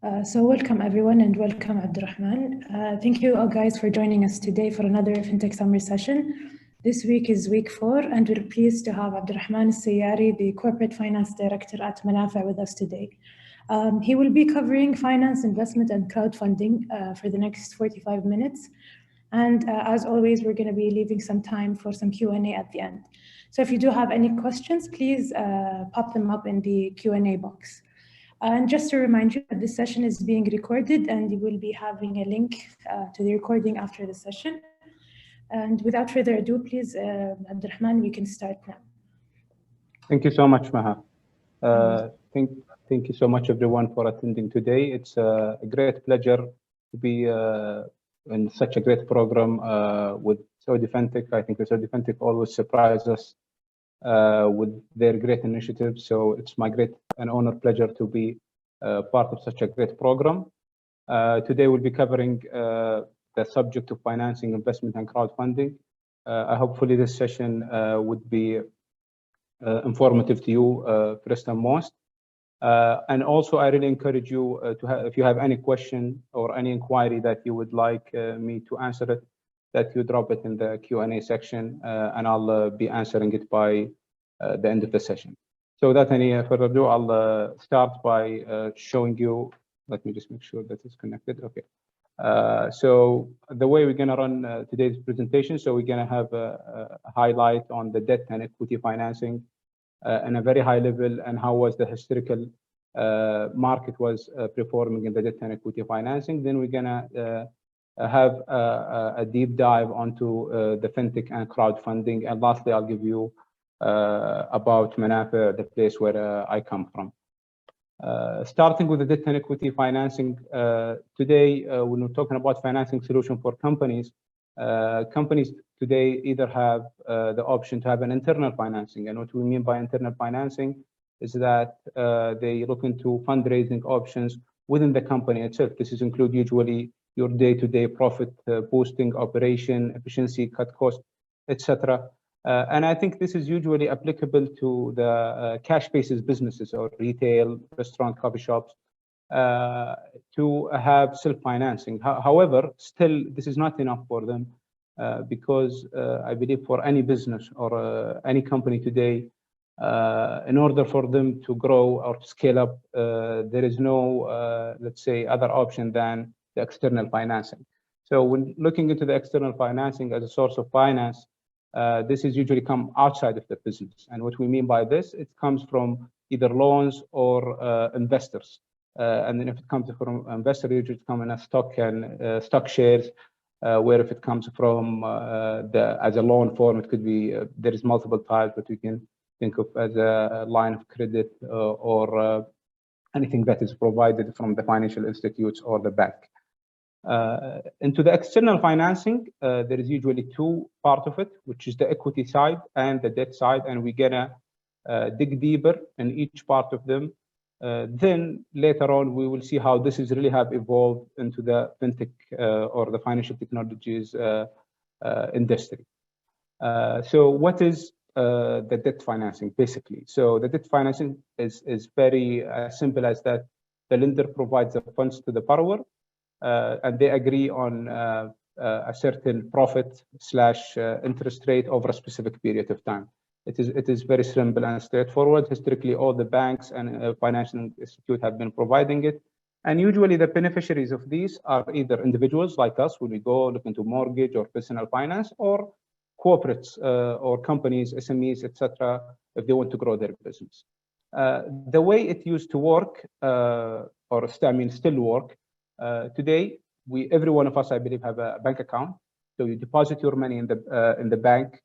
So welcome everyone and welcome Abdulrehman. Thank you all guys for joining us today for another Fintech Summer Session. This week is week 4 and we're pleased to have Abdulrehman Alsayari, the Corporate Finance Director at Manafa with us today. He will be covering finance, investment and crowdfunding for the next 45 minutes. And as always, we're going to be leaving some time for some Q&A at the end. So if you do have any questions, please pop them up in the Q&A box. And just to remind you that this session is being recorded and you will be having a link to the recording after the session. And without further ado, please, Abdulrehman, we can start now. Thank you so much, Maha. Thank you so much, everyone, for attending today. It's a great pleasure to be in such a great program with Saudi Fintech. I think the Saudi Fintech always surprise us with their great initiatives. So it's my great and honor pleasure to be part of such a great program. Today we'll be covering the subject of financing, investment and crowdfunding. Hopefully this session would be informative to you first and most. And also I really encourage you if you have any question or any inquiry that you would like me to answer it, that you drop it in the Q&A section and I'll be answering it by the end of the session. So without any further ado, I'll start by showing you, let me just make sure that it's connected, okay. So the way we're gonna run today's presentation, so we're gonna have a highlight on the debt and equity financing in a very high level and how was the historical market was performing in the debt and equity financing. Then we're gonna have a deep dive onto the fintech and crowdfunding, and lastly I'll give you about Manafa, the place where I come from. Starting with the debt and equity financing, today when we're talking about financing solution for companies, companies today either have the option to have an internal financing, and what we mean by internal financing is that they look into fundraising options within the company itself. This is include usually your day-to-day profit boosting, operation, efficiency, cut cost, etc. And I think this is usually applicable to the cash basis businesses or retail, restaurant, coffee shops, to have self-financing. However, still this is not enough for them because I believe for any business or any company today, in order for them to grow or to scale up, there is no, let's say, other option than the external financing. So when looking into the external financing as a source of finance, this is usually come outside of the business. And what we mean by this, it comes from either loans or investors. And then if it comes from investors, it usually comes in a stock and stock shares, where if it comes from as a loan form, it could be, there is multiple types, but we can think of as a line of credit or anything that is provided from the financial institutes or the bank. Into the external financing, there is usually two parts of it, which is the equity side and the debt side, and we're gonna dig deeper in each part of them. Then later on, we will see how this is really have evolved into the fintech or the financial technologies industry. So what is the debt financing basically? So the debt financing is very simple as that the lender provides the funds to the borrower, and they agree on a certain profit / interest rate over a specific period of time. It is very simple and straightforward. Historically, all the banks and financial institutes have been providing it. And usually the beneficiaries of these are either individuals like us when we go look into mortgage or personal finance, or corporates or companies, SMEs, etc., if they want to grow their business. The way it used to work, still work, today, every one of us, I believe, have a bank account. So you deposit your money in the bank,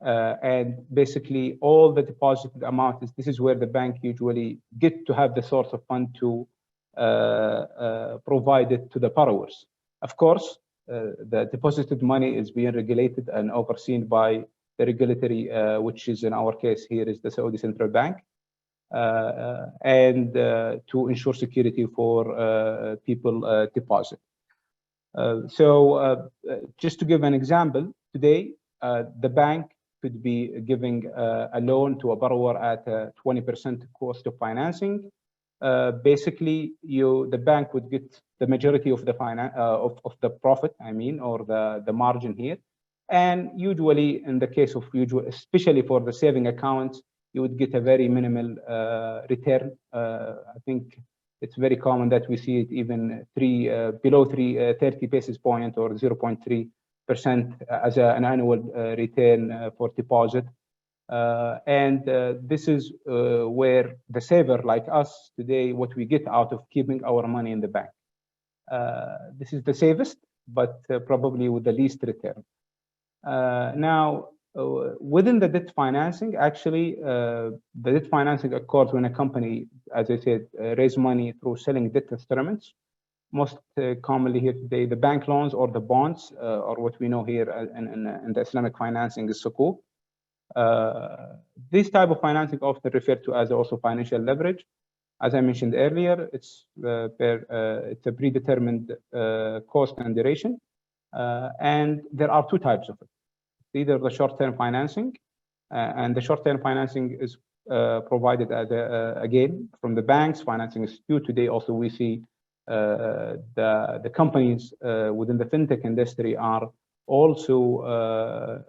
and basically all the deposited amount this is where the bank usually get to have the source of fund to provide it to the borrowers. Of course, the deposited money is being regulated and overseen by the regulatory, which is in our case here is the Saudi Central Bank. And to ensure security for people deposit. So just to give an example, today the bank could be giving a loan to a borrower at 20% cost of financing, basically the bank would get the majority of the of the profit, I mean, or the margin here. And usually, in the case of especially for the saving accounts, you would get a very minimal return. I think it's very common that we see it even below 30 basis point or 0.3% as an annual return for deposit. This is where the saver like us today, what we get out of keeping our money in the bank. This is the safest, but probably with the least return. Now, within the debt financing, actually, the debt financing occurs when a company, as I said, raise money through selling debt instruments. Most commonly here today, the bank loans or the bonds, or what we know here in the Islamic financing is sukuk. This type of financing often referred to as also financial leverage. As I mentioned earlier, it's a predetermined cost and duration. And there are two types of it. Either the short-term financing, and the short-term financing is provided as again from the banks. Financing institute today. Also, we see the companies within the fintech industry are also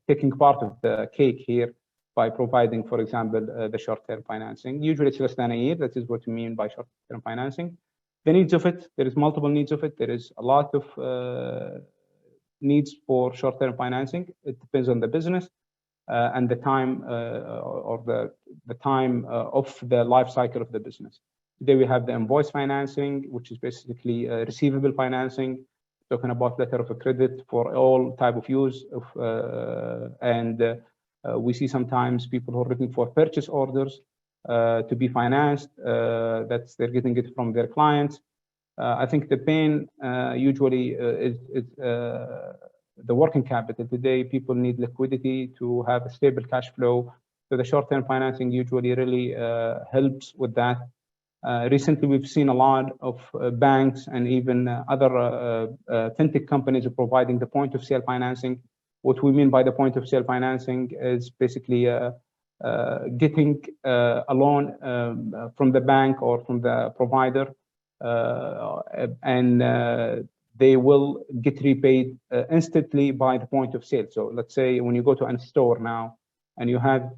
taking part of the cake here by providing, for example, the short-term financing. Usually, it's less than a year. That is what we mean by short-term financing. The needs of it, there is multiple needs of it. There is a lot of needs for short-term financing. It depends on the business and the time or the time of the life cycle of the business. Today we have the invoice financing, which is basically receivable financing, talking about letter of credit for all type of use of, we see sometimes people who are looking for purchase orders to be financed. They're getting it from their clients. I think the pain usually is the working capital. Today, people need liquidity to have a stable cash flow. So the short-term financing usually really helps with that. Recently, we've seen a lot of banks and even other fintech companies are providing the point-of-sale financing. What we mean by the point-of-sale financing is basically getting a loan from the bank or from the provider, and they will get repaid instantly by the point of sale. So let's say when you go to a store now, and you have,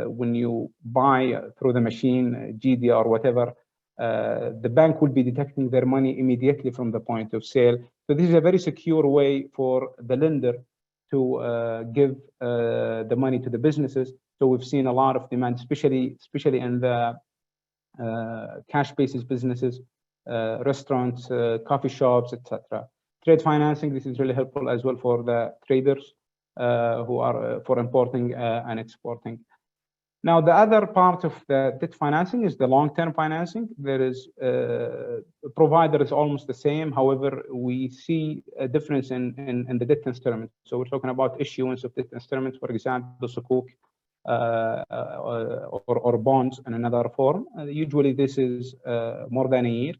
when you buy through the machine, GD or whatever, the bank will be detecting their money immediately from the point of sale. So this is a very secure way for the lender to give the money to the businesses. So we've seen a lot of demand, especially in the cash basis businesses, restaurants, coffee shops, etc. Trade financing, this is really helpful as well for the traders who are for importing and exporting. Now, the other part of the debt financing is the long-term financing. There is provider is almost the same. However, we see a difference in the debt instruments. So we're talking about issuance of debt instruments, for example, sukuk or bonds in another form. Usually, this is more than a year.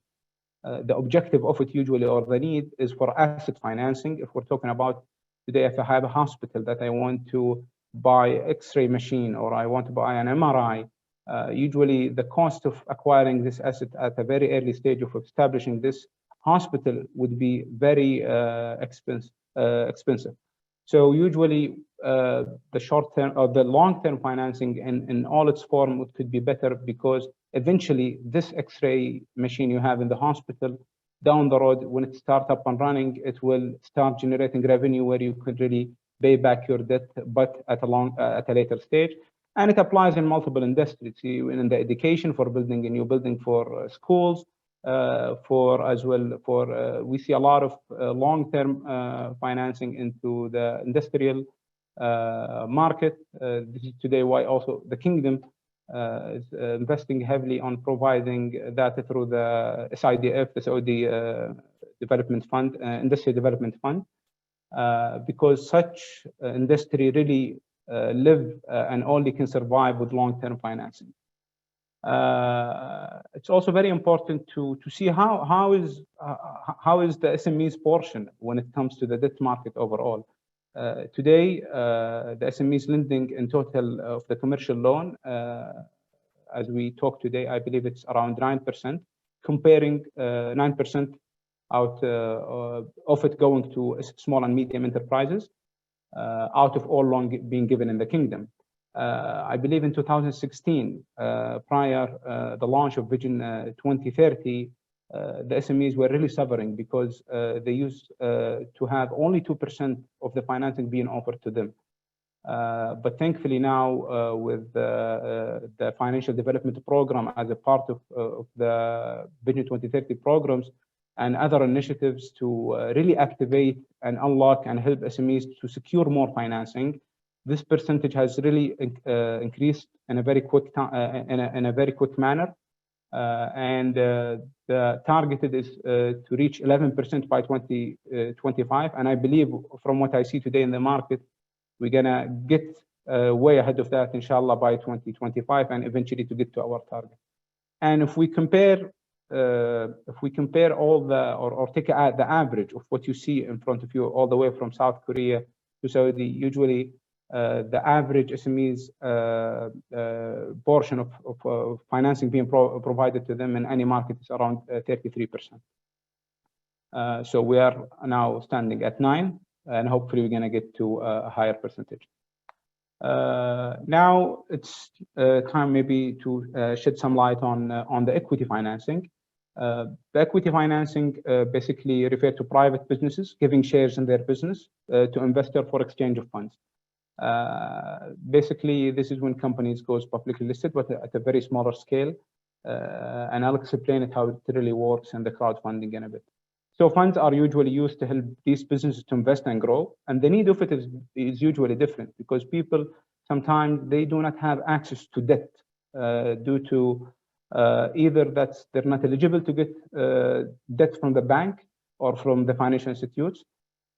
The objective of it usually, or the need, is for asset financing. If we're talking about today, if I have a hospital that I want to buy X-ray machine or I want to buy an MRI, usually the cost of acquiring this asset at a very early stage of establishing this hospital would be very expensive. So usually the short-term or the long-term financing in all its form could be better, because eventually this X-ray machine you have in the hospital, down the road, when it starts up and running, it will start generating revenue where you could really pay back your debt, but at a later stage. And it applies in multiple industries. In the education, for building a new building for schools, we see a lot of long-term financing into the industrial market. This is today why also the kingdom is investing heavily on providing that through the SIDF, the Saudi Development Fund, Industry Development Fund, because such industry really live and only can survive with long-term financing. It's also very important to see how is the SME's portion when it comes to the debt market overall. Today, the SME's lending in total of the commercial loan as we talk today, I believe it's around 9%, comparing 9% out of it going to small and medium enterprises out of all loan being given in the kingdom. I believe in 2016, prior the launch of Vision 2030, the SMEs were really suffering because they used to have only 2% of the financing being offered to them. But thankfully now with the Financial Development Program as a part of the Vision 2030 programs and other initiatives to really activate and unlock and help SMEs to secure more financing, this percentage has really increased in a very quick manner. And the targeted is to reach 11% by 2025. And I believe from what I see today in the market, we're gonna get way ahead of that, inshallah, by 2025, and eventually to get to our target. And if we compare all the, or take the average of what you see in front of you, all the way from South Korea to Saudi, usually the average SMEs portion of financing being provided to them in any market is around 33%. So we are now standing at 9%, and hopefully we're going to get to a higher percentage. Now it's time maybe to shed some light on the equity financing. The equity financing basically refer to private businesses giving shares in their business to investor for exchange of funds. Basically, this is when companies goes publicly listed, but at a very smaller scale. And I'll explain it how it really works and the crowdfunding in a bit. So funds are usually used to help these businesses to invest and grow. And the need of it is usually different because people sometimes they do not have access to debt due to either that they're not eligible to get debt from the bank or from the financial institutes.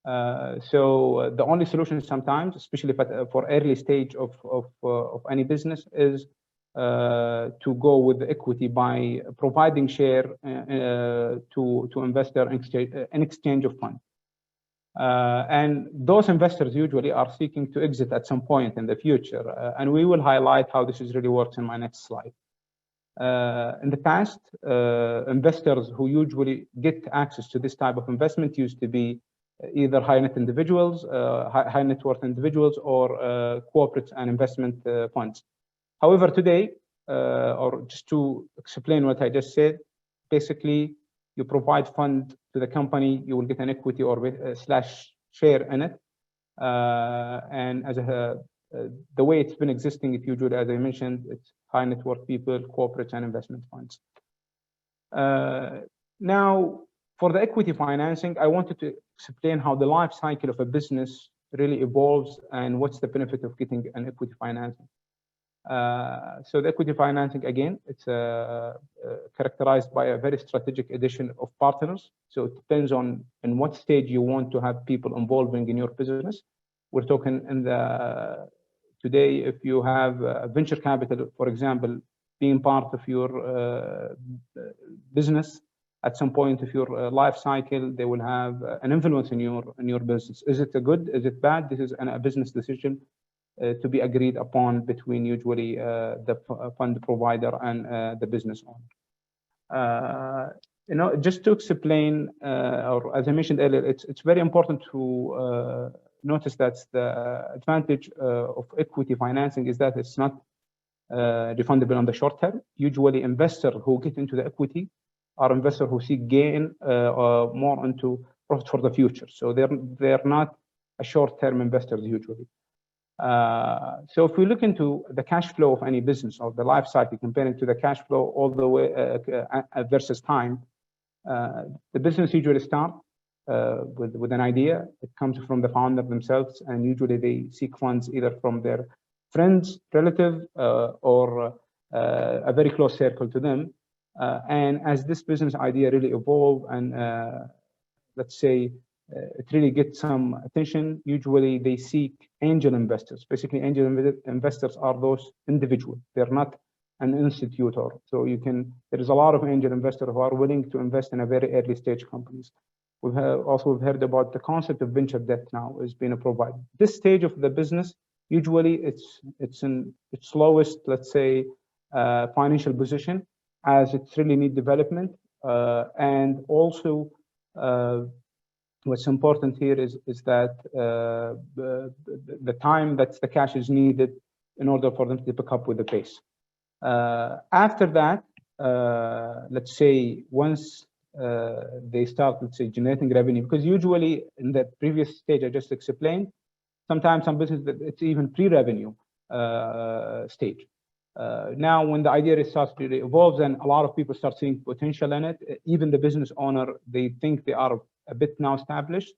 So the only solution sometimes, especially for early stage of any business, is to go with the equity by providing share to investor in exchange of funds. And those investors usually are seeking to exit at some point in the future. And we will highlight how this is really works in my next slide. In the past, investors who usually get access to this type of investment used to be either high net individuals, high net worth individuals, or corporates and investment funds. However, today, or just to explain what I just said, basically you provide fund to the company, you will get an equity or slash share in it. And as the way it's been existing, it usually, as I mentioned, it's high net worth people, corporates, and investment funds. Now, for the equity financing, I wanted to explain how the life cycle of a business really evolves and what's the benefit of getting an equity financing. So the equity financing, again, it's characterized by a very strategic addition of partners. So it depends on in what stage you want to have people involving in your business. We're talking in the today, if you have venture capital, for example, being part of your business, at some point of your life cycle, they will have an influence in your business. Is it a good? Is it bad? This is a business decision to be agreed upon between usually the fund provider and the business owner. You know, just to explain, or as I mentioned earlier, it's very important to notice that the advantage of equity financing is that it's not refundable on the short term. Usually, investors who get into the equity are investors who seek gain more into profit for the future. So they're not a short-term investors usually. So if we look into the cash flow of any business or the life cycle, comparing to the cash flow all the way versus time, the business usually start with an idea. It comes from the founder themselves, and usually they seek funds either from their friends, relative, or a very close circle to them. And as this business idea really evolve and let's say it really gets some attention, usually they seek angel investors. Basically, angel investors are those individuals. They're not an institutor. So there is a lot of angel investors who are willing to invest in a very early stage companies. We've also heard about the concept of venture debt now is being provided. This stage of the business, usually it's in its lowest, let's say, financial position, as it's really need development. And also, what's important here is that the time that the cash is needed in order for them to pick up with the pace. After that, let's say once they start, let's say, generating revenue, because usually in the previous stage I just explained, sometimes some business it's even pre-revenue stage. Now, when the idea starts to evolve and a lot of people start seeing potential in it, even the business owner, they think they are a bit now established.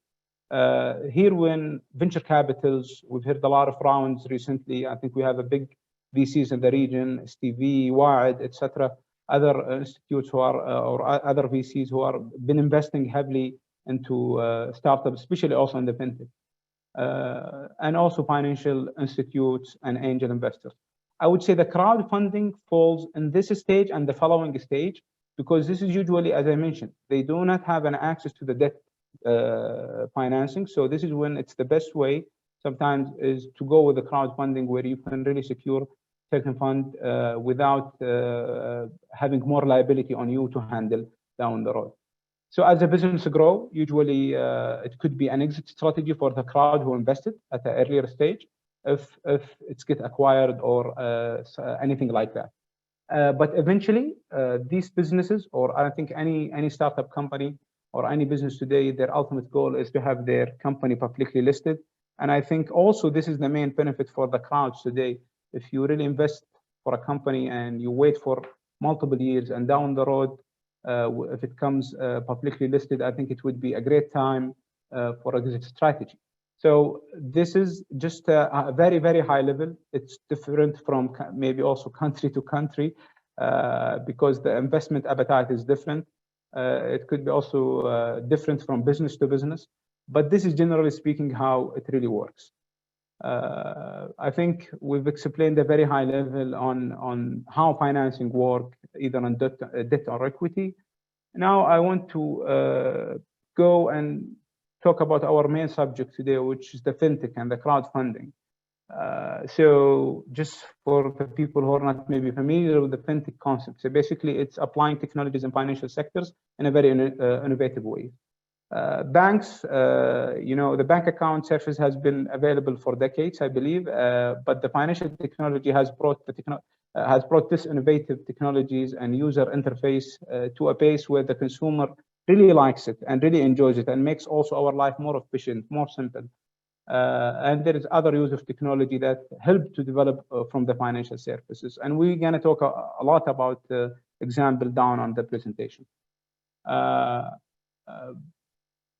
Here, when venture capitals, we've heard a lot of rounds recently. I think we have a big VCs in the region, STV, WAD, etc. Other institutes who are or other VCs who are been investing heavily into startups, especially also in the fintech, and also financial institutes and angel investors. I would say the crowdfunding falls in this stage and the following stage, because this is usually, as I mentioned, they do not have an access to the debt financing. So this is when it's the best way sometimes is to go with the crowdfunding, where you can really secure certain fund without having more liability on you to handle down the road. So as the business grow, usually it could be an exit strategy for the crowd who invested at an earlier stage, if it's get acquired or anything like that. But eventually, these businesses, or I think any startup company or any business today, their ultimate goal is to have their company publicly listed. And I think also this is the main benefit for the crowds today. If you really invest for a company and you wait for multiple years and down the road, if it comes publicly listed, I think it would be a great time for exit strategy. So this is just a very, very high level. It's different from maybe also country to country because the investment appetite is different. It could be also different from business to business, but this is generally speaking how it really works. I think we've explained a very high level on how financing work, either on debt or equity. Now I want to go and talk about our main subject today, which is the fintech and the crowdfunding. So just for the people who are not maybe familiar with the fintech concept, so basically it's applying technologies in financial sectors in a very innovative way. Banks, the bank account service has been available for decades, I believe, but the financial technology has brought this innovative technologies and user interface to a pace where the consumer really likes it and really enjoys it and makes also our life more efficient, more simple. And there is other use of technology that help to develop from the financial services. And we're going to talk a lot about example down on the presentation.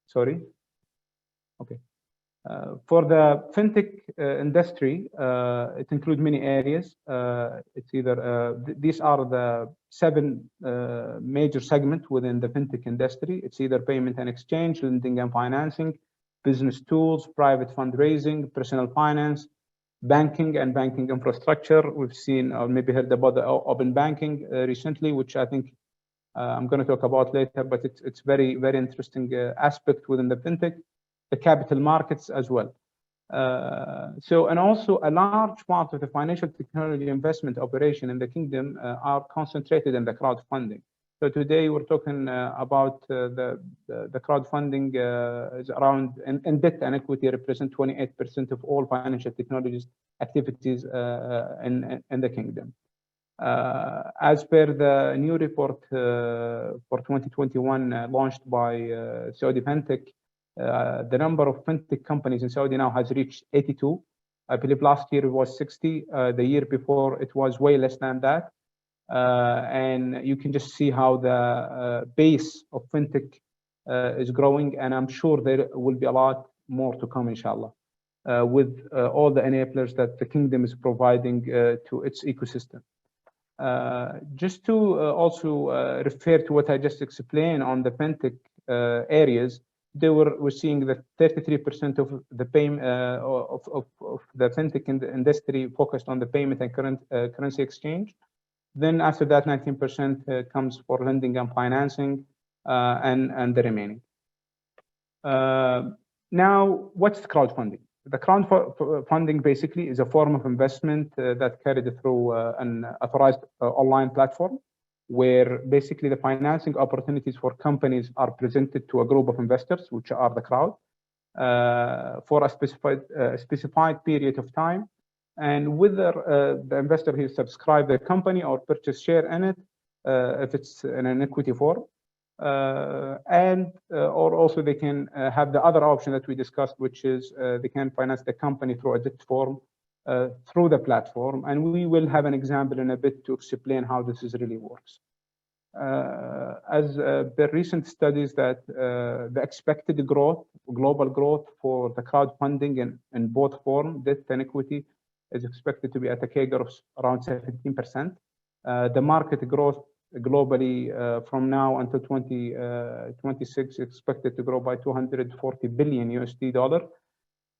Sorry. Okay. For the fintech industry, it includes many areas. It's either these are the 7 major segments within the fintech industry. It's either payment and exchange, lending and financing, business tools, private fundraising, personal finance, banking and banking infrastructure. We've seen or maybe heard about the open banking recently, which I think I'm going to talk about later, but it's very, very interesting aspect within the fintech, the capital markets as well. And also a large part of the financial technology investment operation in the kingdom are concentrated in the crowdfunding. So today we're talking about the crowdfunding is around, and debt and equity represent 28% of all financial technologies activities in the kingdom. As per the new report for 2021 launched by Saudi Fintech, the number of fintech companies in Saudi now has reached 82. I believe last year it was 60. The year before it was way less than that. And you can just see how the base of fintech is growing, and I'm sure there will be a lot more to come, inshallah, with all the enablers that the kingdom is providing to its ecosystem. Just to also refer to what I just explained on the fintech areas, we're seeing that 33% of the payment of the fintech industry focused on the payment and currency exchange. Then after that, 19% comes for lending and financing, and the remaining. Now, what's crowdfunding? The crowdfunding basically is a form of investment that carried through an authorized online platform, where basically the financing opportunities for companies are presented to a group of investors, which are the crowd, for a specified period of time. And whether the investor here subscribe the company or purchase share in it, if it's in an equity form, or also they can have the other option that we discussed, which is they can finance the company through a debt form through the platform. And we will have an example in a bit to explain how this really works. As per recent studies that the expected growth, global growth for the crowdfunding in both form, debt and equity, is expected to be at a CAGR of around 17%. The market growth globally from now until 2026 is expected to grow by $240 billion USD.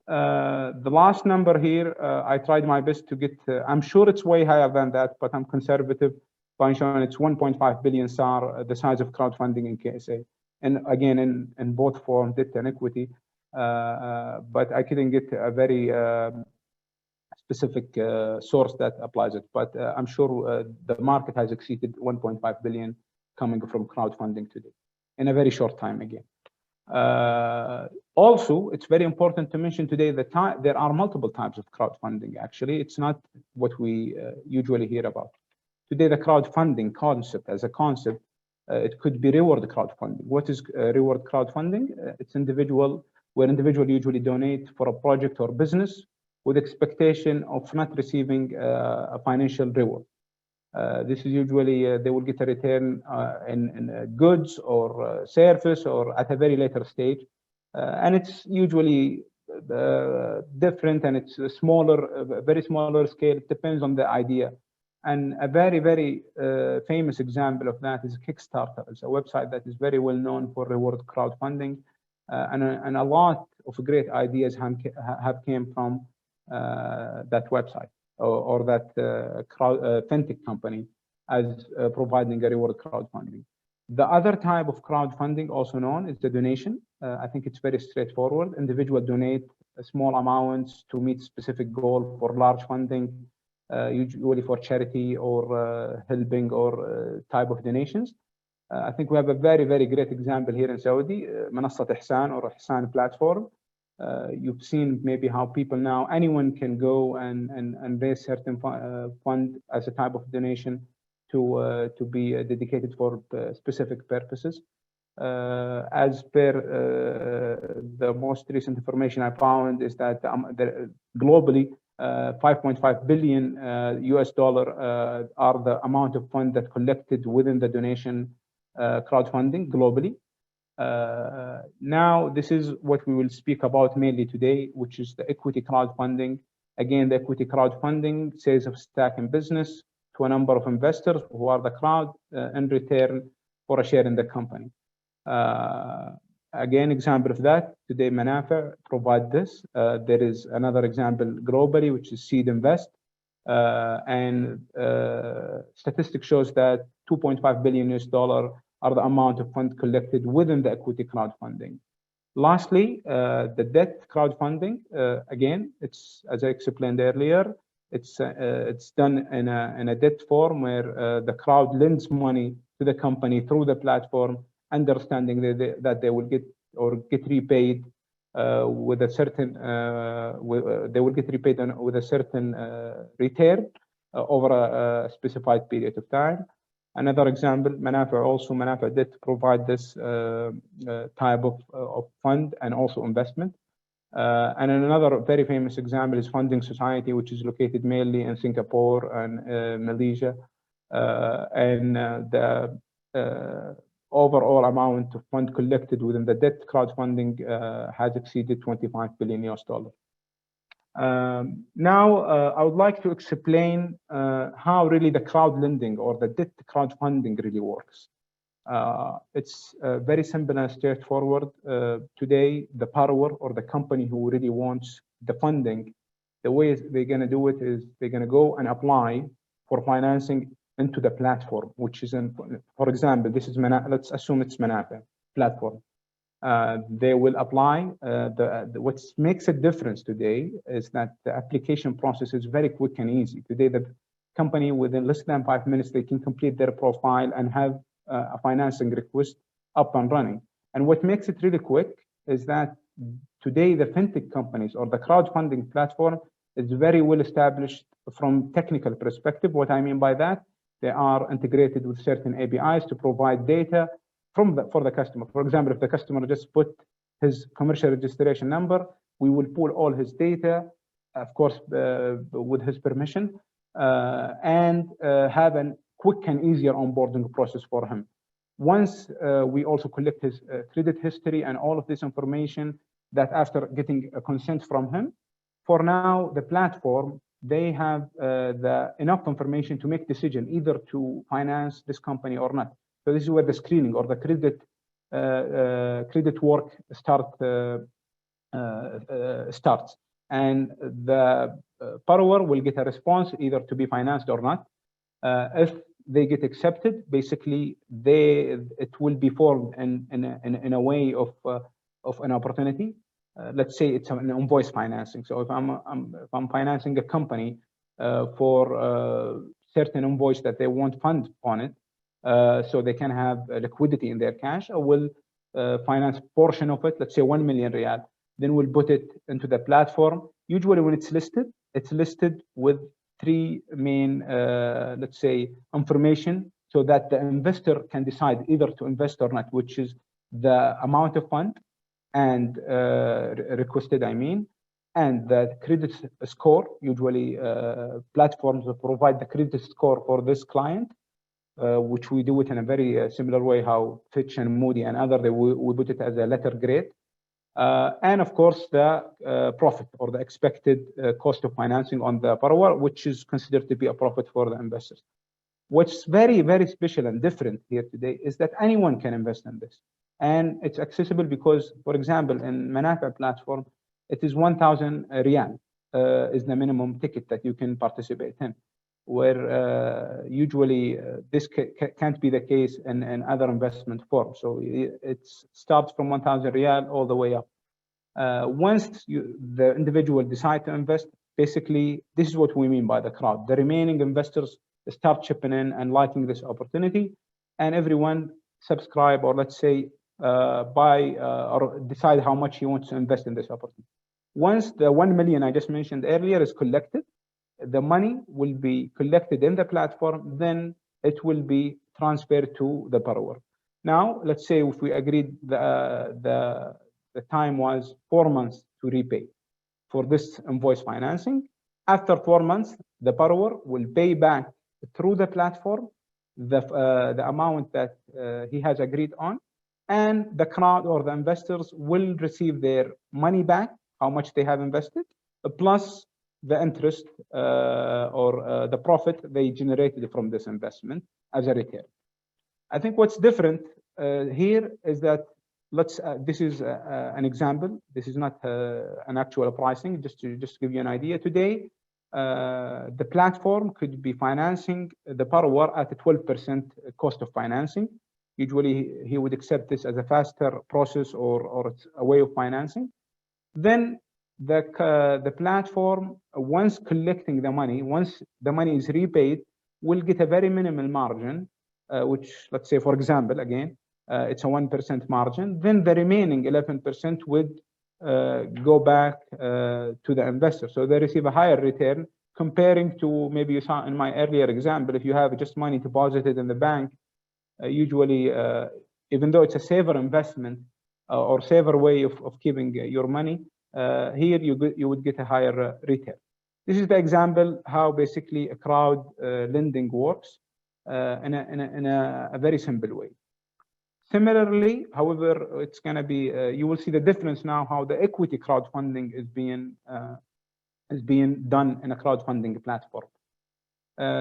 The last number here, I tried my best to get, I'm sure it's way higher than that, but I'm conservative by showing it's 1.5 billion SAR, the size of crowdfunding in KSA. And again, in both form, debt and equity. But I couldn't get a very specific source that applies it. But I'm sure the market has exceeded 1.5 billion coming from crowdfunding today in a very short time again. Also, it's very important to mention today that there are multiple types of crowdfunding. Actually, it's not what we usually hear about. Today, the crowdfunding concept, as a concept, it could be reward crowdfunding. What is reward crowdfunding? It's where individuals usually donate for a project or business with expectation of not receiving a financial reward. This is usually, they will get a return in goods or service or at a very later stage. And it's usually different, and it's a smaller, very smaller scale. It depends on the idea. And a very, very famous example of that is Kickstarter. It's a website that is very well known for reward crowdfunding. And a lot of great ideas have came from that website or that Fintech company as providing a reward crowdfunding. The other type of crowdfunding, also known, is the donation. I think it's very straightforward. Individuals donate small amounts to meet specific goal for large funding, usually for charity or helping or type of donations. I think we have a very, very great example here in Saudi, Manafa Ihsan or Ihsan platform. You've seen maybe how people now, anyone can go and raise certain fund as a type of donation to be dedicated for specific purposes. As per the most recent information I found is that globally, 5.5 billion US dollar are the amount of funds that collected within the donation crowdfunding globally. Now, this is what we will speak about mainly today, which is the equity crowdfunding. Again, the equity crowdfunding says of stack in business to a number of investors who are the crowd in return for a share in the company. Again, example of that, today Manafa provide this. There is another example globally, which is Seed Invest. And statistics shows that 2.5 billion US dollar are the amount of funds collected within the equity crowdfunding. Lastly, the debt crowdfunding, again, it's, as I explained earlier, it's done in a debt form where the crowd lends money to the company through the platform, understanding that they will get repaid with a certain with a certain return over a specified period of time. Another example, Manafa did provide this type of fund and also investment. And another very famous example is Funding Society, which is located mainly in Singapore and Malaysia. And the overall amount of fund collected within the debt crowdfunding has exceeded 25 billion US dollars. Now, I would like to explain how really the crowd lending or the debt crowdfunding really works. It's very simple and straightforward. Today, the borrower or the company who really wants the funding, the way they're going to do it is they're going to go and apply for financing into the platform, which is, for example, this is let's assume it's Manafa platform. they will apply. What makes a difference today is that the application process is very quick and easy. Today, the company within less than 5 minutes, they can complete their profile and have a financing request up and running. And what makes it really quick is that today the fintech companies or the crowdfunding platform is very well established from technical perspective. What I mean by that, they are integrated with certain APIs to provide data for the customer. For example, if the customer just put his commercial registration number, we will pull all his data, of course, with his permission, and have a quick and easier onboarding process for him. Once we also collect his credit history and all of this information, that after getting a consent from him, for now, the platform, they have enough information to make decision either to finance this company or not. So this is where the screening or the credit work starts. And the borrower will get a response either to be financed or not. If they get accepted, basically it will be formed in a way of an opportunity. Let's say it's an invoice financing. So if I'm financing a company for certain invoice that they want fund on it, so they can have liquidity in their cash, I will finance portion of it, let's say 1 million riyal. Then we'll put it into the platform. Usually when it's listed with 3 main, let's say, information, so that the investor can decide either to invest or not, which is the amount of fund and requested, and the credit score. Usually platforms will provide the credit score for this client, which we do it in a very similar way how Fitch and Moody and other, we put it as a letter grade. And of course, the profit or the expected cost of financing on the borrower, which is considered to be a profit for the investors. What's very, very special and different here today is that anyone can invest in this. And it's accessible because, for example, in Manafa platform, it is 1,000 riyal is the minimum ticket that you can participate in, where usually this can't be the case in other investment forms. So it starts from 1,000 riyal all the way up. Once the individual decide to invest, basically, this is what we mean by the crowd. The remaining investors start chipping in and liking this opportunity, and everyone subscribe, or let's say buy or decide how much he wants to invest in this opportunity. Once the 1 million I just mentioned earlier is collected, the money will be collected in the platform, then it will be transferred to the borrower. Now, let's say if we agreed the time was 4 months to repay for this invoice financing. After 4 months, the borrower will pay back through the platform the amount that he has agreed on, and the crowd or the investors will receive their money back, how much they have invested, plus the interest or the profit they generated from this investment as a return. I think what's different here is that this is an example. This is not an actual pricing. Just to give you an idea, today the platform could be financing the borrower at a 12% cost of financing. Usually he would accept this as a faster process or a way of financing. Then the platform, once collecting the money, once the money is repaid, will get a very minimal margin, which, let's say, for example, again, it's a 1% margin. Then the remaining 11% would go back to the investor. So they receive a higher return comparing to, maybe you saw in my earlier example, if you have just money deposited in the bank, usually, even though it's a safer investment or safer way of keeping your money, here you would get a higher return. This is the example how basically a crowd lending works in a very simple way. Similarly, however, it's going to be, you will see the difference now how the equity crowdfunding is being done in a crowdfunding platform.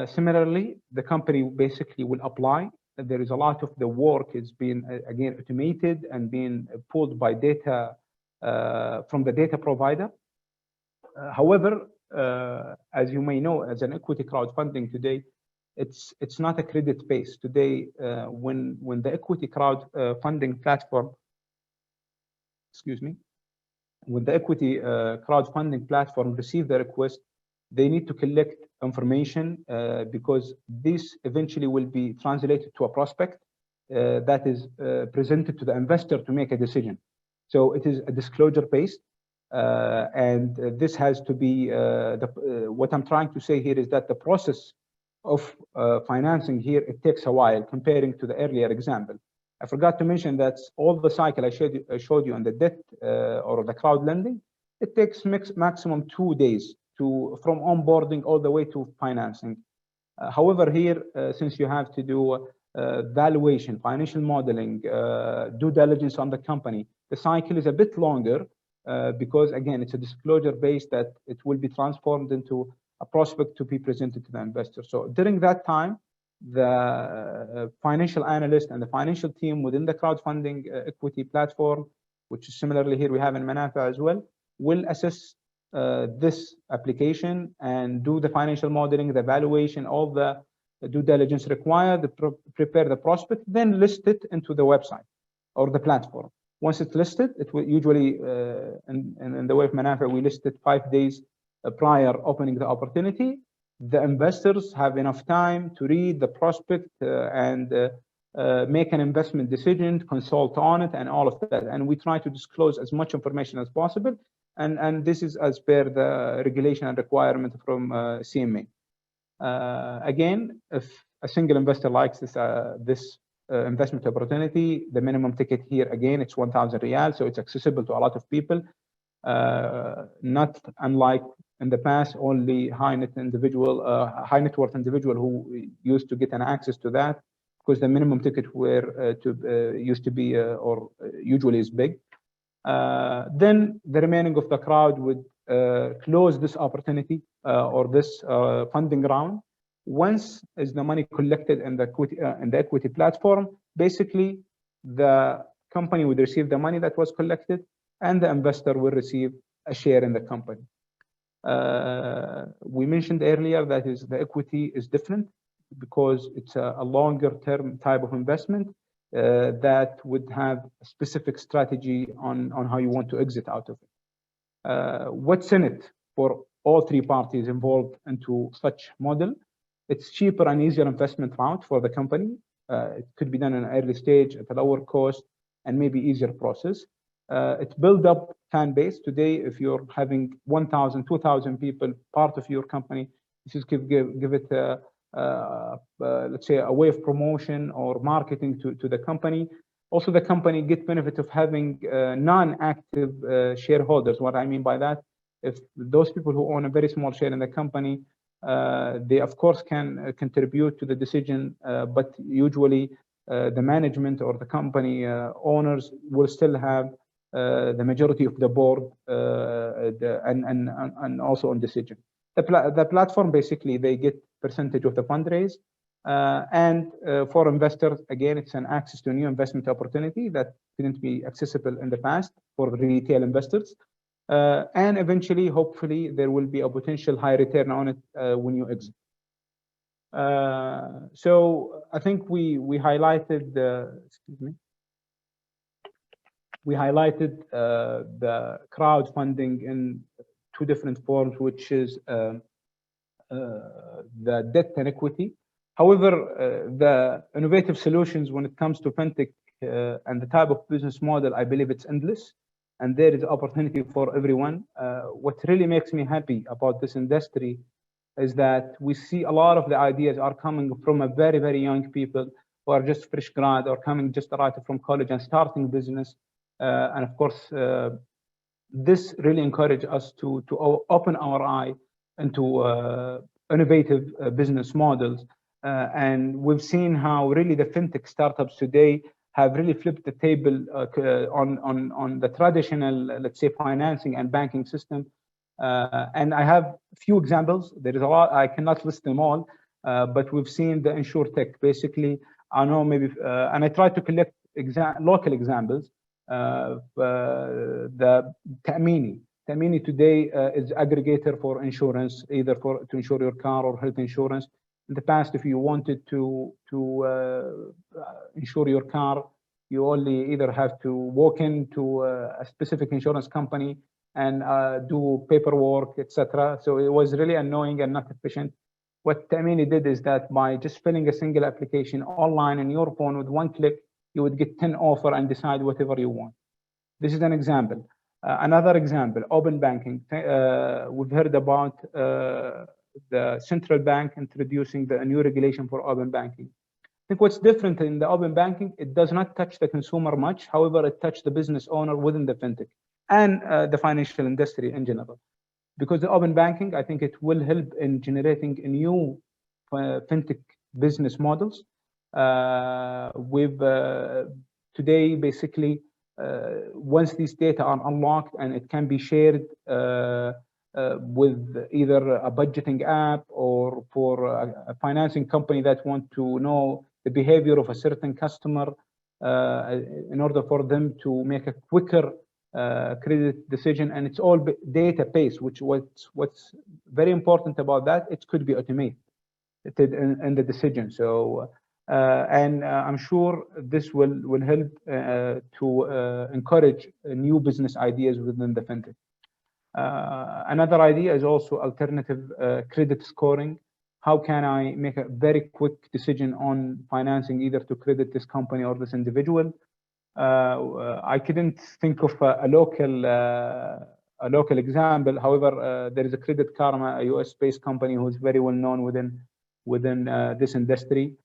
Similarly, the company basically will apply. There is a lot of the work is being, again, automated and being pulled by data from the data provider. However, as you may know, as an equity crowdfunding today, it's not a credit base today. When the equity crowdfunding platform excuse me, when the equity crowdfunding platform receive the request, they need to collect information because this eventually will be translated to a prospect that is presented to the investor to make a decision. So it is a disclosure based, and this has to be what I'm trying to say here is that the process of financing here, it takes a while comparing to the earlier example. I forgot to mention that all the cycle I showed you on the debt or the crowd lending, it takes maximum 2 days from onboarding all the way to financing. However, here, since you have to do valuation, financial modeling, due diligence on the company, the cycle is a bit longer because, again, it's a disclosure base that it will be transformed into a prospect to be presented to the investor. So during that time, the financial analyst and the financial team within the crowdfunding equity platform, which is similarly here we have in Manafa as well, will assess this application and do the financial modeling, the valuation, all the due diligence required, prepare the prospect, then list it into the website or the platform. Once it's listed, it will usually, in the way of Manafa, we list it 5 days prior opening the opportunity. The investors have enough time to read the prospect and make an investment decision, consult on it, and all of that. And we try to disclose as much information as possible. And this is as per the regulation and requirement from CMA. Again, if a single investor likes this investment opportunity, the minimum ticket here, again, it's 1,000 riyal, so it's accessible to a lot of people. Not unlike in the past, only high net worth individual who used to get an access to that, because the minimum ticket used to be or usually is big. Then the remaining of the crowd would close this opportunity or this funding round. Once is the money collected in the equity platform, basically the company would receive the money that was collected, and the investor will receive a share in the company. We mentioned earlier that the equity is different because it's a longer term type of investment that would have a specific strategy on how you want to exit out of it. What's in it for all three parties involved into such model? It's cheaper and easier investment route for the company. It could be done in an early stage at a lower cost and maybe easier process. It build up fan base. Today, if you're having 1,000, 2,000 people part of your company, this is give it let's say a way of promotion or marketing to the company. Also, the company get benefit of having non-active shareholders. What I mean by that, if those people who own a very small share in the company, they of course can contribute to the decision, but usually the management or the company owners will still have the majority of the board and also on decision. The platform, basically, they get percentage of the fundraise. And for investors, again, it's an access to a new investment opportunity that didn't be accessible in the past for retail investors. And eventually, hopefully, there will be a potential high return on it when you exit. So I think we highlighted, excuse me. We highlighted the crowdfunding in two different forms, which is the debt and equity. However, the innovative solutions when it comes to fintech and the type of business model, I believe it's endless, and there is opportunity for everyone. What really makes me happy about this industry is that we see a lot of the ideas are coming from a very, very young people who are just fresh grad or coming just right from college and starting business. And of course, this really encourages us to open our eye into innovative business models. And we've seen how really the fintech startups today have really flipped the table on the traditional, let's say, financing and banking system. And I have a few examples. There is a lot, I cannot list them all, but we've seen the InsurTech. Basically, I know maybe, and I try to collect local examples. The Ta'mini. Ta'mini today is aggregator for insurance, either to insure your car or health insurance. In the past, if you wanted to insure your car, You only either have to walk into a specific insurance company and do paperwork, etc. So it was really annoying and not efficient. What Ta'mini did is that by just filling a single application online on your phone with one click, you would get 10 offers and decide whatever you want. This is an example. Another example, open banking. We've heard about the central bank introducing the new regulation for open banking. I think what's different in the open banking, it does not touch the consumer much. However, it touched the business owner within the fintech and the financial industry in general. Because the open banking, I think it will help in generating new fintech business models. With today, basically, once these data are unlocked and it can be shared with either a budgeting app or for a financing company that want to know the behavior of a certain customer in order for them to make a quicker credit decision, and it's all data-based, which what's very important about that, it could be automated in the decision. So and I'm sure this will help to encourage new business ideas within the fintech. Another idea is also alternative credit scoring. How can I make a very quick decision on financing either to credit this company or this individual? I couldn't think of a local example. However, there is a Credit Karma, a US-based company who is very well known within this industry.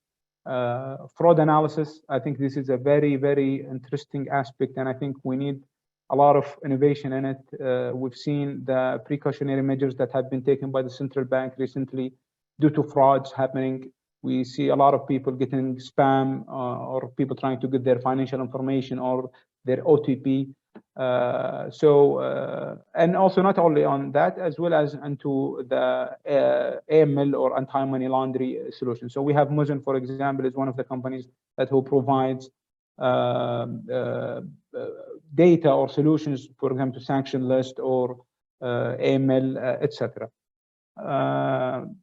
Fraud analysis, I think this is a very, very interesting aspect, and I think we need a lot of innovation in it. We've seen the precautionary measures that have been taken by the central bank recently due to frauds happening. We see a lot of people getting spam or people trying to get their financial information or their OTP. And also not only on that, as well as into the AML or anti-money laundering solution. So we have Muzen, for example, is one of the companies who provides data or solutions, for example, sanction list or AML, etc.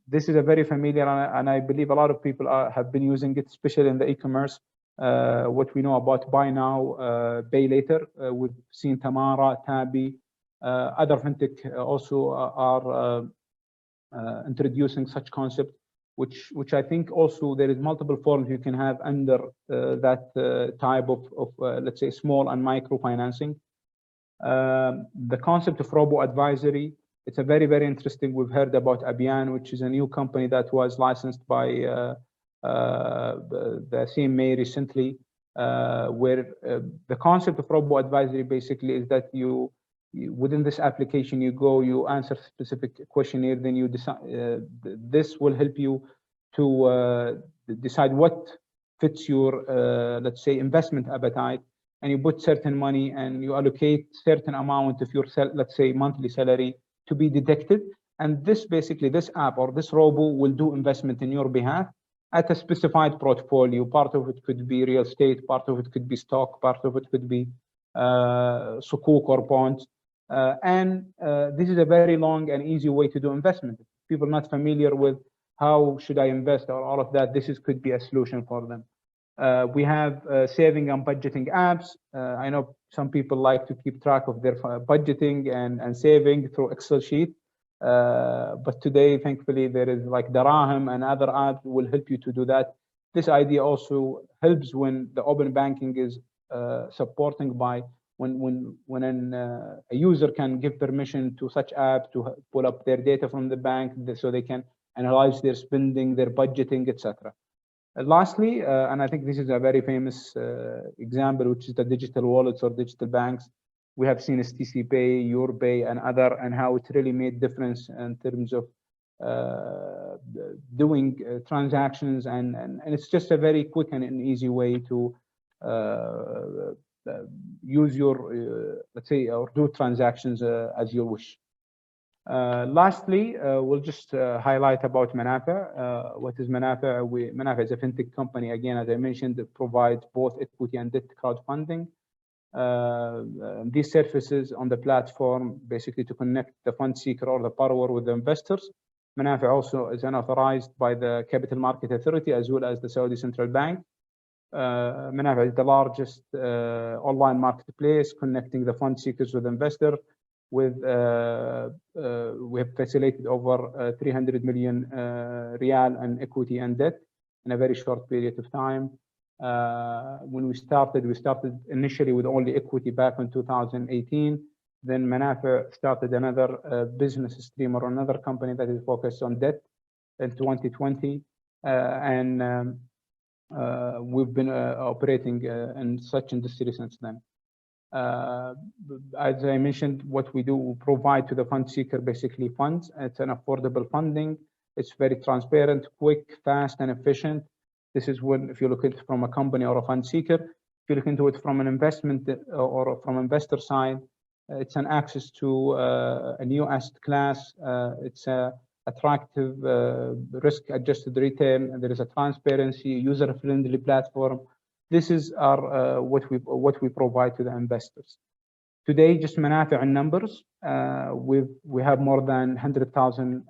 This is a very familiar, and I believe a lot of people have been using it, especially in the e-commerce. What we know about buy now, pay later. We've seen Tamara, Tabi, other fintech also are introducing such concept, which I think also there is multiple forms you can have under that type of let's say small and micro financing. The concept of robo-advisory, it's a very, very interesting. We've heard about Abian, which is a new company that was licensed by the CMA recently, where the concept of robo-advisory basically is that you within this application, you answer specific questionnaire, then you decide. This will help you to decide what fits your, let's say, investment appetite, and you put certain money and you allocate certain amount of your, let's say, monthly salary to be deducted. And this basically, this app or this robo will do investment in your behalf at a specified portfolio. Part of it could be real estate, part of it could be stock, part of it could be sukuk or bonds. This is a very long and easy way to do investment. People not familiar with how should I invest or all of that, could be a solution for them. We have saving and budgeting apps. I know some people like to keep track of their budgeting and saving through Excel sheet. But today, thankfully, there is like Daraham and other apps will help you to do that. This idea also helps when the open banking is supporting by when a user can give permission to such app to pull up their data from the bank so they can analyze their spending, their budgeting, etc. Lastly, and I think this is a very famous example, which is the digital wallets or digital banks. We have seen STC Pay, YourPay, and other, and how it really made difference in terms of doing transactions, and it's just a very quick and an easy way to use your, let's say, or do transactions as you wish. Lastly, we'll just highlight about Manafa. What is Manafa? Manafa is a fintech company, again, as I mentioned, that provides both equity and debt crowdfunding. These services on the platform basically to connect the fund seeker or the borrower with the investors. Manafa also is authorized by the Capital Market Authority as well as the Saudi Central Bank. Manafa is the largest online marketplace connecting the fund seekers with investors. We have facilitated over 300 million riyal in equity and debt in a very short period of time. When we started initially with only equity back in 2018. Then Manafa started another business stream or another company that is focused on debt in 2020. We've been operating in such industry since then. As I mentioned, what we do, we provide to the fund seeker basically funds. It's an affordable funding. It's very transparent, quick, fast, and efficient. This is when, if you look at it from a company or a fund seeker, if you look into it from an investment or from investor side, it's an access to a new asset class. It's a attractive risk-adjusted return. And there is a transparency, user-friendly platform. This is our what we provide to the investors. Today, just Manafa in numbers, we have more than 100,000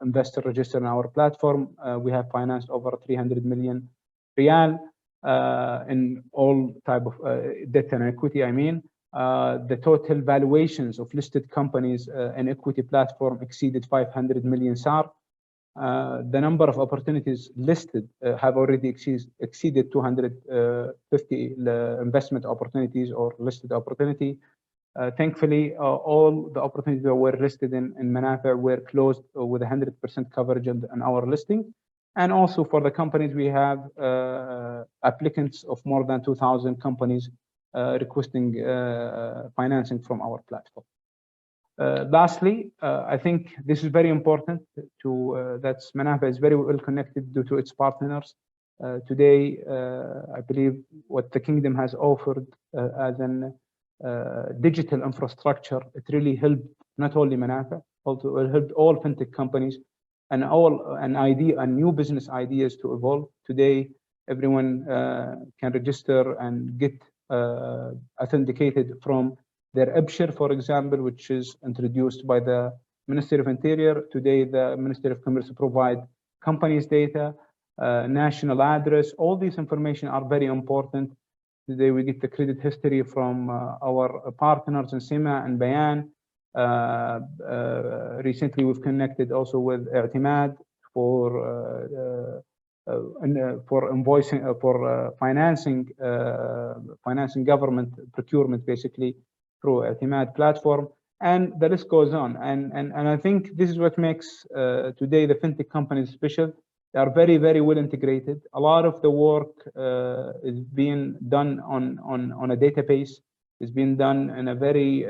investors registered on our platform. We have financed over 300 million riyal in all type of debt and equity. I mean, the total valuations of listed companies and equity platform exceeded 500 million SAR. The number of opportunities listed have already exceeded 250 investment opportunities or listed opportunity. Thankfully, all the opportunities that were listed in Manafa were closed with 100% coverage on our listing. And also for the companies, we have applicants of more than 2,000 companies requesting financing from our platform. Lastly, I think this is very important that Manafa is very well connected due to its partners. Today, I believe what the kingdom has offered as an digital infrastructure, it really helped not only Manafa, also it helped all fintech companies and new business ideas to evolve. Today, everyone can register and get authenticated from their EBSHIR, for example, which is introduced by the Ministry of Interior. Today, the Ministry of Commerce provide companies' data, national address. All these information are very important. Today, we get the credit history from our partners in SIMA and Bayan. Recently, we've connected also with I'timad for invoicing, for financing government procurement, basically, through I'timad platform, and the list goes on. And I think this is what makes today the fintech companies special. They are very, very well integrated. A lot of the work is being done on a database. It's being done in a very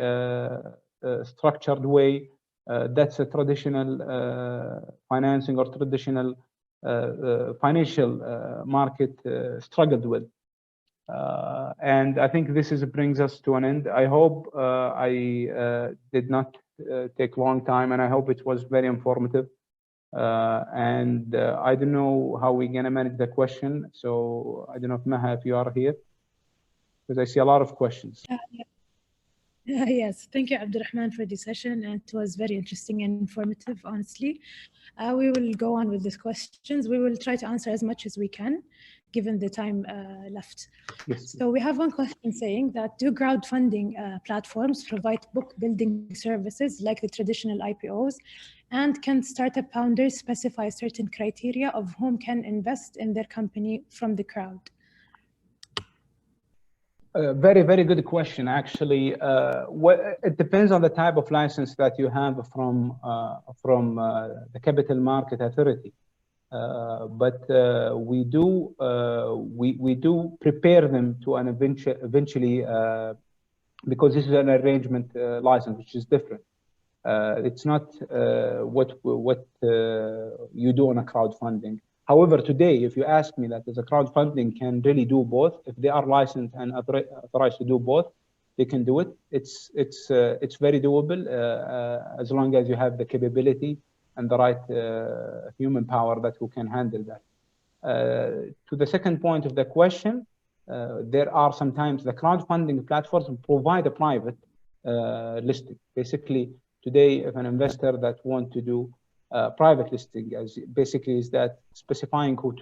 structured way. That's a traditional financing or traditional financial market struggled with. And I think this brings us to an end. I hope I did not take long time, and I hope it was very informative. And I don't know how we're going to manage the question. So I don't know if Maha, if you are here, because I see a lot of questions. Yes, thank you, Abdulrehman, for the session. It was very interesting and informative, honestly. We will go on with these questions. We will try to answer as much as we can, given the time left. Yes. So we have one question saying that, do crowdfunding platforms provide book building services like the traditional IPOs? And can startup founders specify certain criteria of whom can invest in their company from the crowd? Very, very good question, actually. It depends on the type of license that you have from the Capital Market Authority. But we do prepare them to an eventually, because this is an arrangement license, which is different. It's not what you do on a crowdfunding. However, today, if you ask me that, as a crowdfunding can really do both, if they are licensed and authorized to do both, they can do it. It's very doable as long as you have the capability and the right human power that who can handle that. To the second point of the question, there are sometimes the crowdfunding platforms provide a private listing. Basically, today, if an investor that want to do private listing, as basically is that specifying who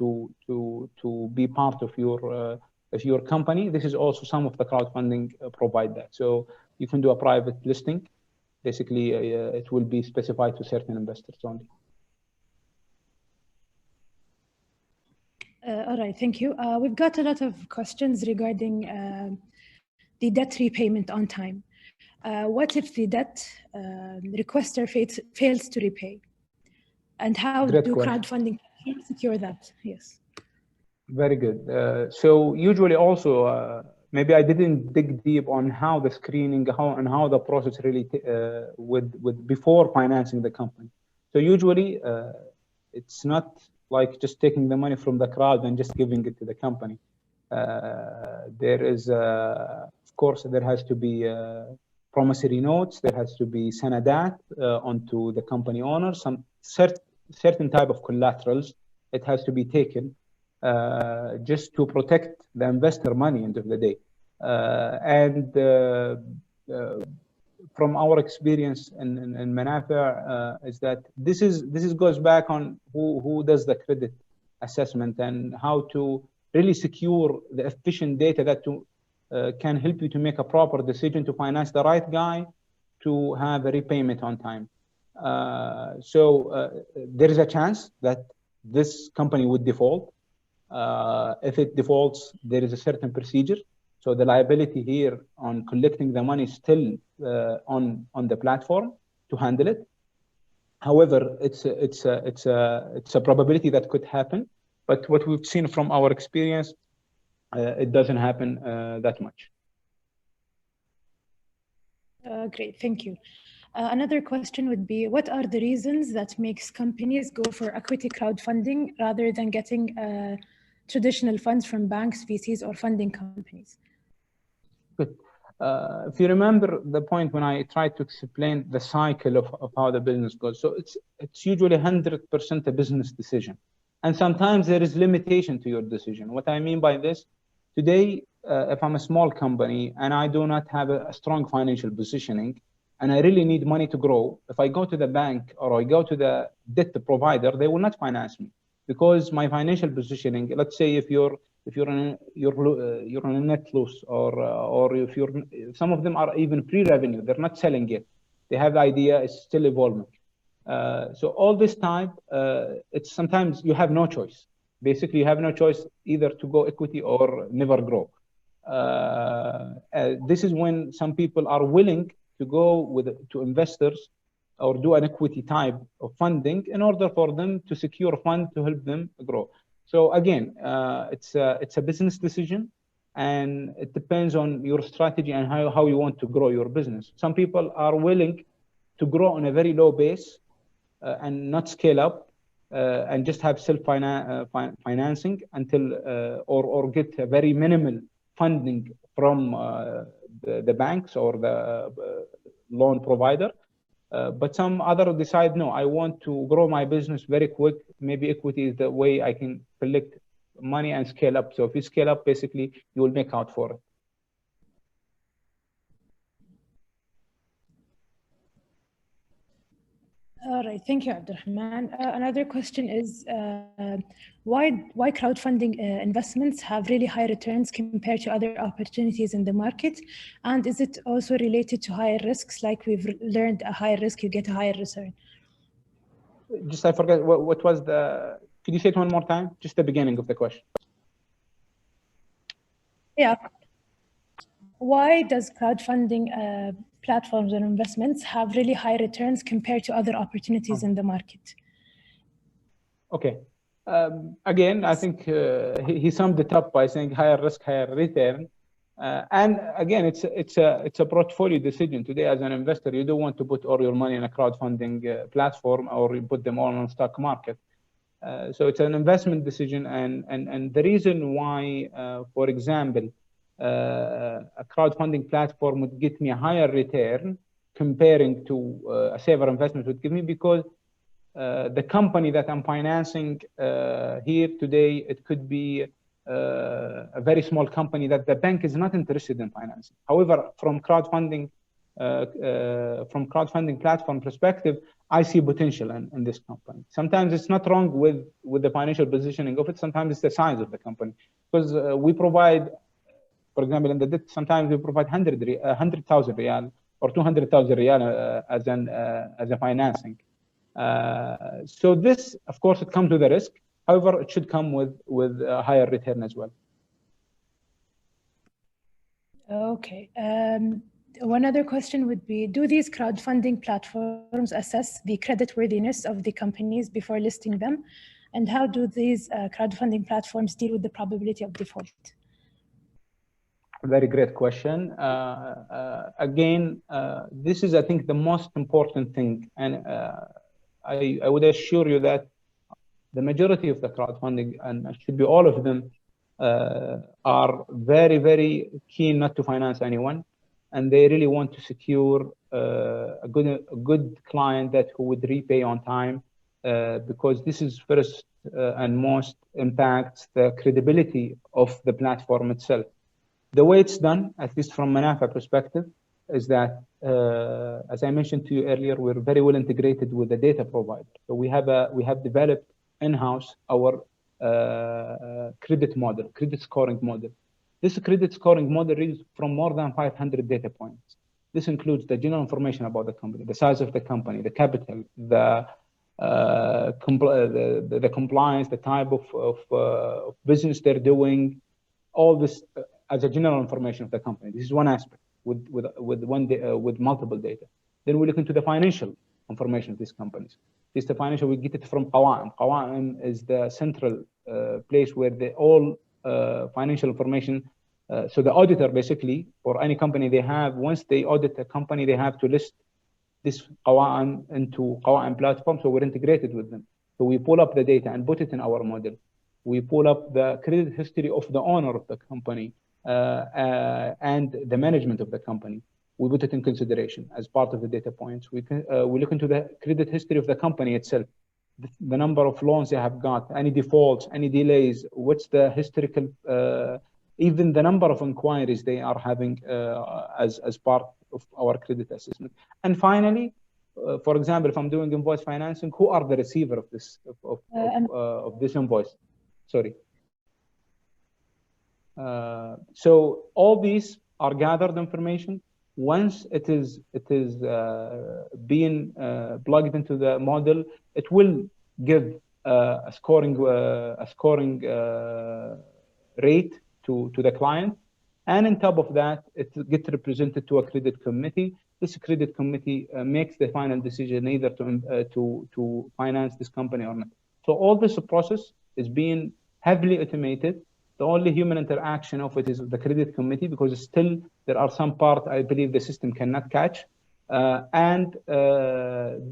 to be part of your company. This is also some of the crowdfunding provide that. So you can do a private listing. Basically, it will be specified to certain investors only. All right, thank you. We've got a lot of questions regarding the debt repayment on time. What if the debt requester fails to repay? And how do crowdfunding secure that? Yes. Very good. So usually also, maybe I didn't dig deep on how the screening, how the process really with before financing the company. So usually it's not like just taking the money from the crowd and just giving it to the company. There is, of course, there has to be promissory notes. There has to be sanadat onto the company owner. Some certain type of collaterals. It has to be taken. Just to protect the investor money end of the day. From our experience in Manafa is that this goes back on who does the credit assessment and how to really secure the efficient data that can help you to make a proper decision to finance the right guy to have a repayment on time. There is a chance that this company would default. If it defaults, there is a certain procedure. So the liability here on collecting the money is still on the platform to handle it. However, it's a probability that could happen. But what we've seen from our experience, it doesn't happen that much. Great, thank you. Another question would be, what are the reasons that makes companies go for equity crowdfunding rather than getting traditional funds from banks, VCs, or funding companies? Good. If you remember the point when I tried to explain the cycle of how the business goes, so it's usually 100% a business decision. And sometimes there is limitation to your decision. What I mean by this, today, if I'm a small company and I do not have a strong financial positioning, and I really need money to grow, if I go to the bank or I go to the debt provider, they will not finance me because my financial positioning. Let's say if you're on a net loss, or if some of them are even pre-revenue, they're not selling it. They have the idea, it's still evolving. So all this time, it's sometimes you have no choice. Basically, you have no choice either to go equity or never grow. This is when some people are willing to go to investors or do an equity type of funding in order for them to secure fund to help them grow. So again, it's a business decision, and it depends on your strategy and how you want to grow your business. Some people are willing to grow on a very low base and not scale up and just have self-financing until or get a very minimal funding from the banks or the loan provider. But some other decide, no, I want to grow my business very quick. Maybe equity is the way I can collect money and scale up. So if you scale up, basically, you will make out for it. All right, thank you, Abdulrehman. Another question is, why crowdfunding investments have really high returns compared to other opportunities in the market? And is it also related to higher risks? Like we've learned, a higher risk, you get a higher return. Just I forgot, what was the, could you say it one more time? Just the beginning of the question. Yeah. Why does crowdfunding platforms and investments have really high returns compared to other opportunities in the market? Okay. Again, I think he summed it up by saying higher risk, higher return. And again, it's a portfolio decision. Today, as an investor, you don't want to put all your money in a crowdfunding platform, or you put them all on the stock market. So it's an investment decision. And the reason why, for example, a crowdfunding platform would get me a higher return comparing to a safer investment would give me, because the company that I'm financing here today, it could be a very small company that the bank is not interested in financing. However, from crowdfunding, from crowdfunding platform perspective, I see potential in this company. Sometimes it's not wrong with the financial positioning of it. Sometimes it's the size of the company, because we provide, for example, in the debt, sometimes we provide 100,000 riyal or 200,000 riyal as a financing. So this, of course, it comes with a risk. However, it should come with a higher return as well. Okay. One other question would be, do these crowdfunding platforms assess the creditworthiness of the companies before listing them? And how do these crowdfunding platforms deal with the probability of default? Very great question. Again, this is, I think, the most important thing. And I would assure you that the majority of the crowdfunding, and it should be all of them, are very, very keen not to finance anyone. And they really want to secure a good client who would repay on time, because this is first and most impacts the credibility of the platform itself. The way it's done, at least from Manafa perspective, is that, as I mentioned to you earlier, we're very well integrated with the data provider. So we have developed in-house our credit scoring model. This credit scoring model reads from more than 500 data points. This includes the general information about the company, the size of the company, the capital, the compliance, the type of business they're doing, all this as a general information of the company. This is one aspect with multiple data. Then we look into the financial information of these companies. This the financial, we get it from Qawa'im. Qawa'im is the central place where all financial information. So the auditor, basically, for any company they have, once they audit a company, they have to list this Qawa'im into Qawa'im platform. So we're integrated with them. So we pull up the data and put it in our model. We pull up the credit history of the owner of the company and the management of the company. We put it in consideration as part of the data points. We look into the credit history of the company itself, the number of loans they have got, any defaults, any delays, what's the historical, even the number of inquiries they are having as part of our credit assessment. And finally, for example, if I'm doing invoice financing, who are the receiver of this of this invoice? Sorry. So all these are gathered information. Once it is being plugged into the model, it will give a scoring rate to the client, and on top of that, it gets represented to a credit committee. This credit committee makes the final decision either to finance this company or not. So all this process is being heavily automated. The only human interaction of it is the credit committee, because still there are some part I believe the system cannot catch. And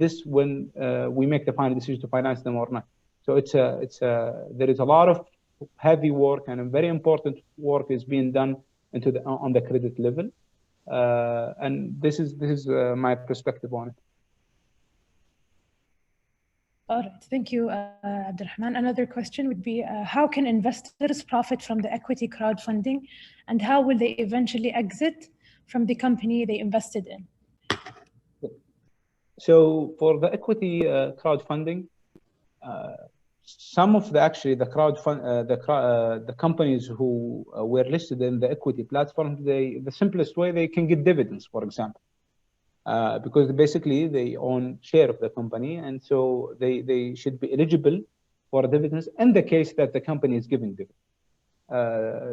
this when we make the final decision to finance them or not. So there is a lot of heavy work and very important work is being done on the credit level. And this is my perspective on it. All right, thank you, Abdulrehman. Another question would be, how can investors profit from the equity crowdfunding, and how will they eventually exit from the company they invested in? So for the equity crowdfunding, some of the companies who were listed in the equity platform, the simplest way, they can get dividends, for example. Because basically they own share of the company, and so they should be eligible for dividends in the case that the company is giving dividends.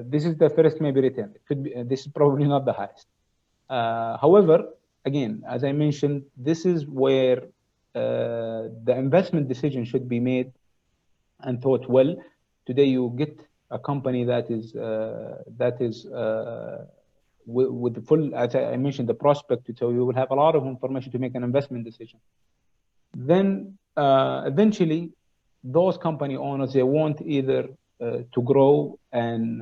This is the first maybe return. It could be. This is probably not the highest. However, again, as I mentioned, this is where the investment decision should be made and thought well. Today, you get a company that is with the full, as I mentioned, the prospect, so you will have a lot of information to make an investment decision. Then eventually, those company owners, they want either to grow and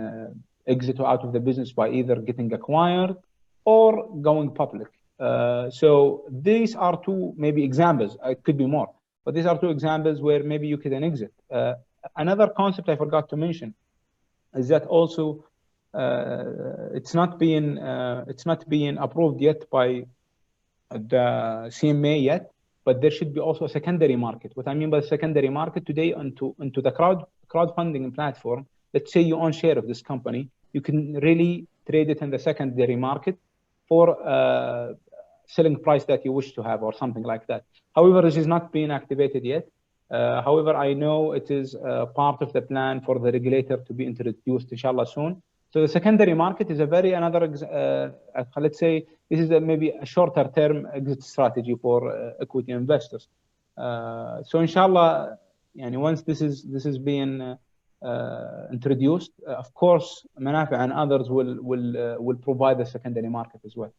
exit out of the business by either getting acquired or going public. So these are two maybe examples. It could be more, but these are two examples where maybe you can exit. Another concept I forgot to mention is that also it's not being approved yet by the CMA yet, but there should be also a secondary market. What I mean by secondary market today into the crowdfunding platform, let's say you own share of this company, you can really trade it in the secondary market for selling price that you wish to have or something like that. However, this is not being activated yet. However, I know it is part of the plan for the regulator to be introduced, inshallah, soon. So the secondary market is a very another, let's say, this is maybe a shorter term exit strategy for equity investors. So inshallah, once this is being introduced, of course, Manafa and others will provide the secondary market as well.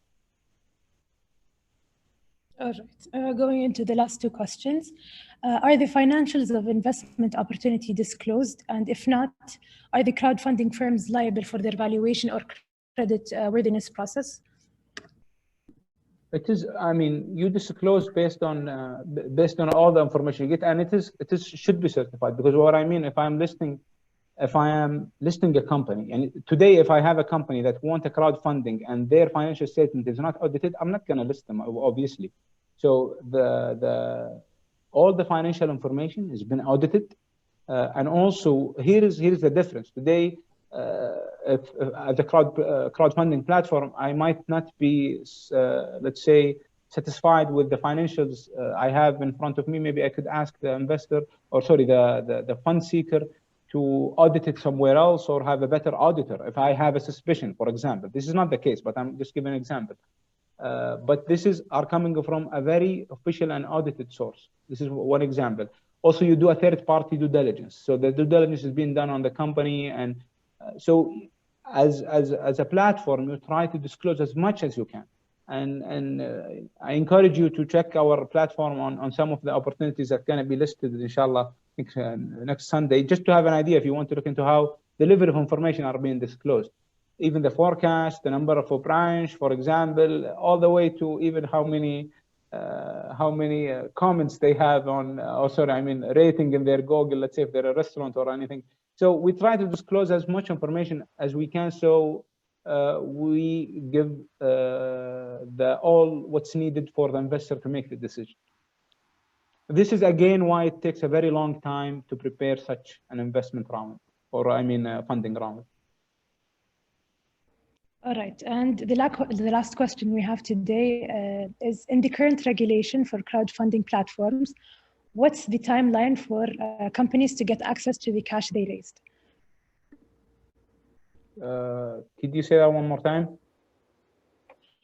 All right, going into the last two questions. Are the financials of investment opportunity disclosed? And if not, are the crowdfunding firms liable for their valuation or credit worthiness process? It is, you disclose based on all the information you get, and it should be certified, because what I mean, if I am listing a company, and today if I have a company that want a crowdfunding and their financial statement is not audited, I'm not going to list them, obviously. So all the financial information has been audited, and also here is the difference today. If as a crowdfunding platform, I might not be, let's say, satisfied with the financials I have in front of me. Maybe I could ask the investor, or sorry, the fund seeker, to audit it somewhere else or have a better auditor if I have a suspicion, for example. This is not the case, but I'm just giving an example. But this are coming from a very official and audited source. This is one example. Also, you do a third-party due diligence. So the due diligence is being done on the company, and so as a platform, you try to disclose as much as you can. And I encourage you to check our platform on some of the opportunities that are going to be listed, inshallah, next Sunday, just to have an idea if you want to look into how the level of information are being disclosed. Even the forecast, the number of a branch, for example, all the way to even how many comments they have on, rating in their Google, let's say if they're a restaurant or anything. So we try to disclose as much information as we can, so we give all what's needed for the investor to make the decision. This is again why it takes a very long time to prepare such an investment round, or funding round. All right, and the last question we have today is, in the current regulation for crowdfunding platforms, what's the timeline for companies to get access to the cash they raised? Could you say that one more time?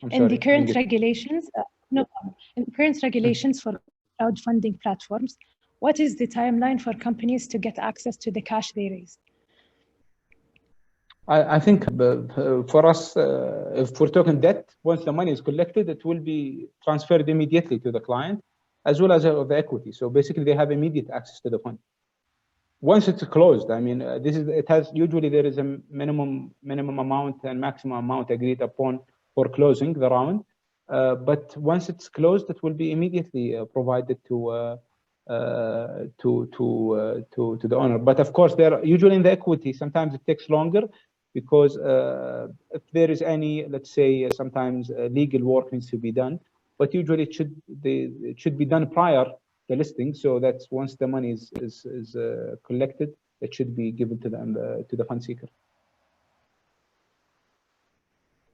In the current regulations, no problem. In the current regulations for crowdfunding platforms, what is the timeline for companies to get access to the cash they raised? I think for us, if we're talking debt, once the money is collected, it will be transferred immediately to the client, as well as the equity. So basically, they have immediate access to the fund. Once it's closed, usually there is a minimum amount and maximum amount agreed upon for closing the round. But once it's closed, it will be immediately provided to the owner. But of course, usually in the equity, sometimes it takes longer, because if there is any, let's say, sometimes legal work needs to be done. But usually it should be done prior the listing, so that once the money is collected, it should be given to the fund seeker.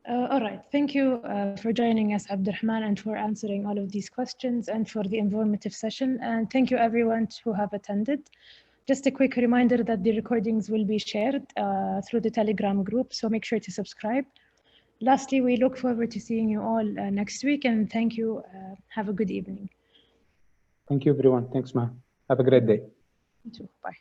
All right, thank you for joining us, Abdulrehman, and for answering all of these questions and for the informative session. And thank you everyone who have attended. Just a quick reminder that the recordings will be shared through the Telegram group, so make sure to subscribe. Lastly, we look forward to seeing you all next week, and thank you. Have a good evening. Thank you, everyone. Thanks, Ma. Have a great day. You too. Bye.